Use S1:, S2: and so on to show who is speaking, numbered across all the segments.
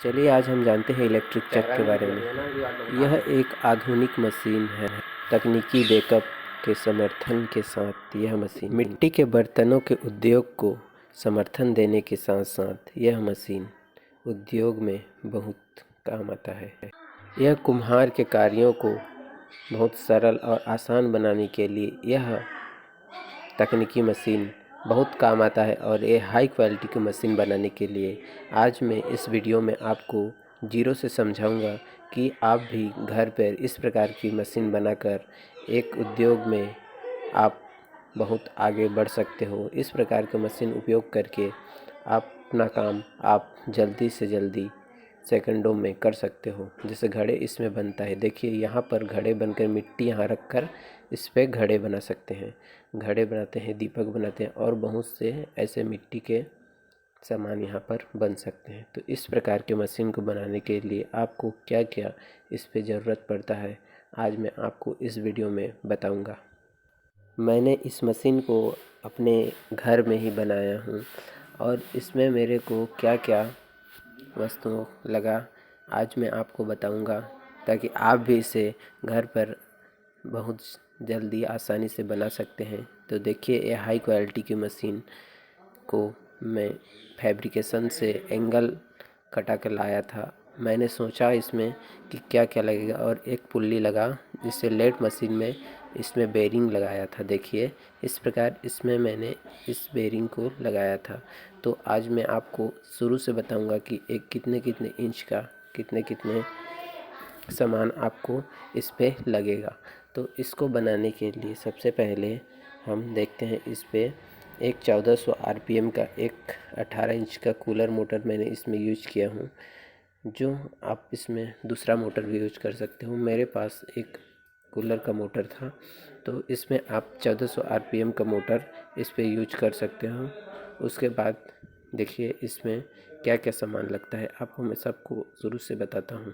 S1: चलिए आज हम जानते हैं इलेक्ट्रिक चक के बारे में। यह एक आधुनिक मशीन है। तकनीकी बैकअप के समर्थन के साथ यह मशीन मिट्टी के बर्तनों के उद्योग को समर्थन देने के साथ साथ यह मशीन उद्योग में बहुत काम आता है। यह कुम्हार के कार्यों को बहुत सरल और आसान बनाने के लिए यह तकनीकी मशीन बहुत काम आता है और ये हाई क्वालिटी की मशीन बनाने के लिए आज मैं इस वीडियो में आपको जीरो से समझाऊंगा कि आप भी घर पर इस प्रकार की मशीन बनाकर एक उद्योग में आप बहुत आगे बढ़ सकते हो। इस प्रकार की मशीन उपयोग करके आप अपना काम आप जल्दी से जल्दी सेकंडों में कर सकते हो। जैसे घड़े इसमें बनता है, देखिए यहाँ पर घड़े बनकर मिट्टी यहाँ रख कर इस पर घड़े बना सकते हैं। घड़े बनाते हैं, दीपक बनाते हैं और बहुत से ऐसे मिट्टी के सामान यहाँ पर बन सकते हैं। तो इस प्रकार के मशीन को बनाने के लिए आपको क्या क्या इस पे ज़रूरत पड़ता है आज मैं आपको इस वीडियो में बताऊँगा। मैंने इस मशीन को अपने घर में ही बनाया हूँ और इसमें मेरे को क्या क्या वस्तुओं लगा आज मैं आपको बताऊंगा, ताकि आप भी इसे घर पर बहुत जल्दी आसानी से बना सकते हैं। तो देखिए ये हाई क्वालिटी की मशीन को मैं फैब्रिकेशन से एंगल कटा कर लाया था। मैंने सोचा इसमें कि क्या क्या लगेगा और एक पुल्ली लगा जिससे लेट मशीन में इसमें बेरिंग लगाया था। देखिए इस प्रकार इसमें मैंने इस बेरिंग को लगाया था। तो आज मैं आपको शुरू से बताऊंगा कि एक कितने कितने इंच का कितने सामान आपको इस पे लगेगा। तो इसको बनाने के लिए सबसे पहले हम देखते हैं इस पे एक 1400 आरपीएम का एक 18 इंच का कूलर मोटर मैंने इसमें यूज किया हूँ। जो आप इसमें दूसरा मोटर भी यूज कर सकते हो। मेरे पास एक कूलर का मोटर था तो इसमें आप 1400 आरपीएम का मोटर इस पे यूज कर सकते हो। उसके बाद देखिए इसमें क्या क्या सामान लगता है आपको मैं सबको शुरू से बताता हूँ।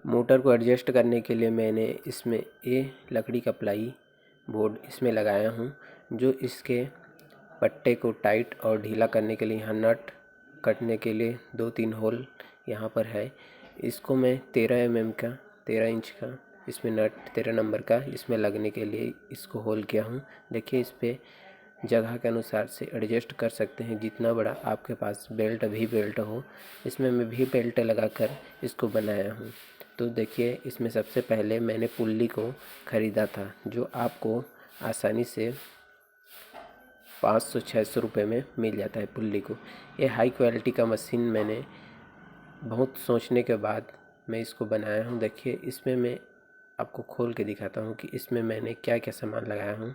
S1: मोटर को एडजस्ट करने के लिए मैंने इसमें ये लकड़ी का प्लाई बोर्ड इसमें लगाया हूँ, जो इसके पट्टे को टाइट और ढीला करने के लिए यहाँ नट कटने के लिए 2-3 होल यहाँ पर है। इसको मैं 13 mm का 13 इंच का इसमें नट 13 नंबर का इसमें लगने के लिए इसको होल किया हूँ। देखिए इस पर जगह के अनुसार से एडजस्ट कर सकते हैं। जितना बड़ा आपके पास बेल्ट हो, इसमें मैं भी बेल्ट लगाकर इसको बनाया हूँ। तो देखिए इसमें सबसे पहले मैंने पुल्ली को ख़रीदा था, जो आपको आसानी से 500-600 रुपये में मिल जाता है पुल्ली को। ये हाई क्वालिटी का मशीन मैंने बहुत सोचने के बाद मैं इसको बनाया हूँ। देखिए इसमें मैं आपको खोल के दिखाता हूँ कि इसमें मैंने क्या क्या सामान लगाया हूँ,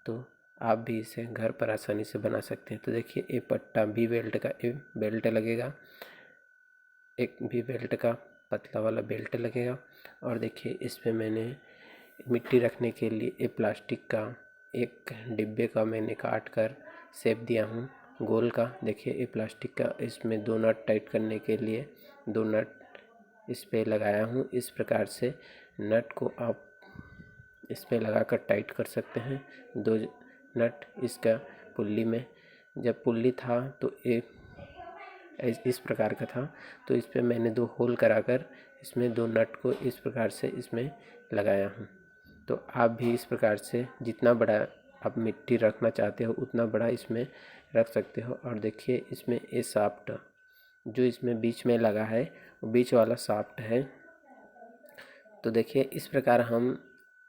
S1: तो आप भी इसे घर पर आसानी से बना सकते हैं। तो देखिए ये पट्टा भी बेल्ट का बेल्ट लगेगा, एक भी बेल्ट का पतला वाला बेल्ट लगेगा। और देखिए इस पे मैंने मिट्टी रखने के लिए ये प्लास्टिक का एक डिब्बे का मैंने काट कर शेप दिया हूँ गोल का। देखिए ये प्लास्टिक का, इसमें 2 नट टाइट करने के लिए 2 नट इस पे लगाया हूँ। इस प्रकार से नट को आप इस पे लगाकर टाइट कर सकते हैं। 2 नट इसका पुल्ली में, जब पुल्ली था तो एक इस प्रकार का था, तो इस पे मैंने 2 होल कराकर इसमें 2 नट को इस प्रकार से इसमें लगाया हूँ। तो आप भी इस प्रकार से जितना बड़ा आप मिट्टी रखना चाहते हो उतना बड़ा इसमें रख सकते हो। और देखिए इसमें ये शाफ्ट जो इसमें बीच में लगा है वो बीच वाला शाफ्ट है। तो देखिए इस प्रकार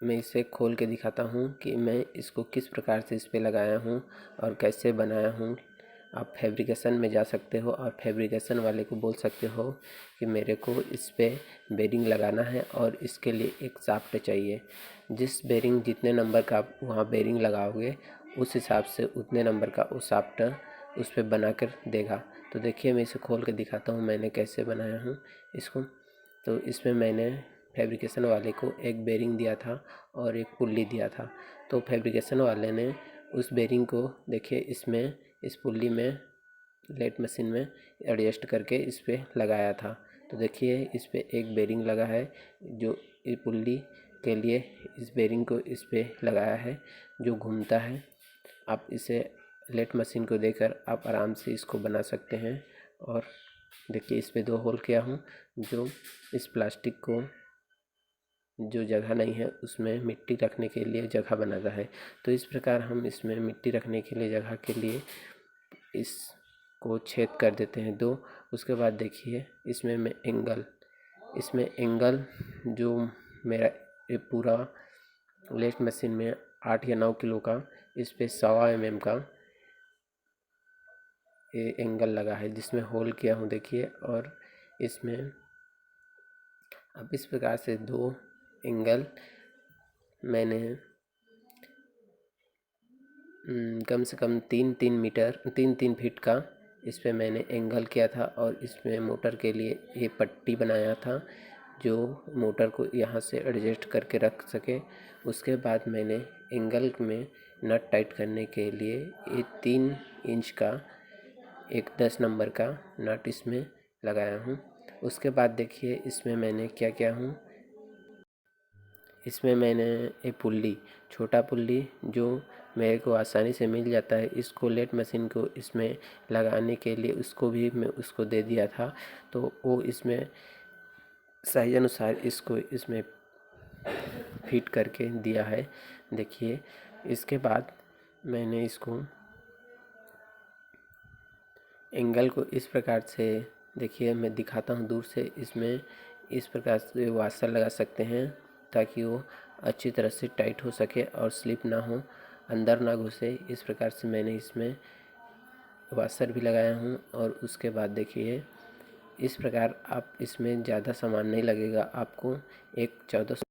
S1: मैं इसे खोल के दिखाता हूँ कि मैं इसको किस प्रकार से इस पे लगाया हूँ और कैसे बनाया हूँ। आप फैब्रिकेशन में जा सकते हो और फैब्रिकेशन वाले को बोल सकते हो कि मेरे को इस पे बेरिंग लगाना है और इसके लिए एक शाफ्ट चाहिए। जिस बेरिंग जितने नंबर का आप वहाँ बेरिंग लगाओगे उस हिसाब से उतने नंबर का वो शाफ्ट उस पर बना कर देगा। तो देखिए मैं इसे खोल के दिखाता हूँ मैंने कैसे बनाया हूँ इसको। तो इसमें मैंने फैब्रिकेशन वाले को एक बेरिंग दिया था और एक पुल्ली दिया था। तो फैब्रिकेशन वाले ने उस बेरिंग को देखिए इसमें इस पुल्ली में लेट मशीन में एडजस्ट करके इस पे लगाया था। तो देखिए इस पे एक बेरिंग लगा है जो इस पुल्ली के लिए इस बेरिंग को इस पे लगाया है जो घूमता है। आप इसे लेट मशीन को देकर आप आराम से इसको बना सकते हैं और देखिए इस पे 2 होल किया हूँ, जो इस प्लास्टिक को जो जगह नहीं है उसमें मिट्टी रखने के लिए जगह बनाता है। तो इस प्रकार हम इसमें मिट्टी रखने के लिए जगह के लिए इसको छेद कर देते हैं 2। उसके बाद देखिए इसमें एंगल जो मेरा ये पूरा लेथ मशीन में 8 या 9 किलो का, इस पे 1.25 mm का ये एंगल लगा है जिसमें होल किया हूँ देखिए। और इसमें अब इस प्रकार से 2 एंगल मैंने कम से कम 3-3 फीट का इस पे मैंने एंगल किया था। और इसमें मोटर के लिए ये पट्टी बनाया था जो मोटर को यहाँ से एडजस्ट करके रख सके। उसके बाद मैंने एंगल में नट टाइट करने के लिए ये 3 इंच का एक 10 नंबर का नट इसमें लगाया हूँ। उसके बाद देखिए इसमें मैंने क्या किया हूँ, इसमें मैंने एक पुल्ली, छोटा पुल्ली जो मेरे को आसानी से मिल जाता है, इसको लेट मशीन को इसमें लगाने के लिए उसको भी मैं उसको दे दिया था। तो वो इसमें साइज अनुसार इसको इसमें फिट करके दिया है देखिए। इसके बाद मैंने इसको एंगल को इस प्रकार से देखिए, मैं दिखाता हूँ दूर से। इसमें इस प्रकार से वाशर लगा सकते हैं ताकि वो अच्छी तरह से टाइट हो सके और स्लिप ना हो, अंदर ना घुसे। इस प्रकार से मैंने इसमें वाशर भी लगाया हूँ। और उसके बाद देखिए इस प्रकार आप इसमें ज़्यादा सामान नहीं लगेगा, आपको एक 1400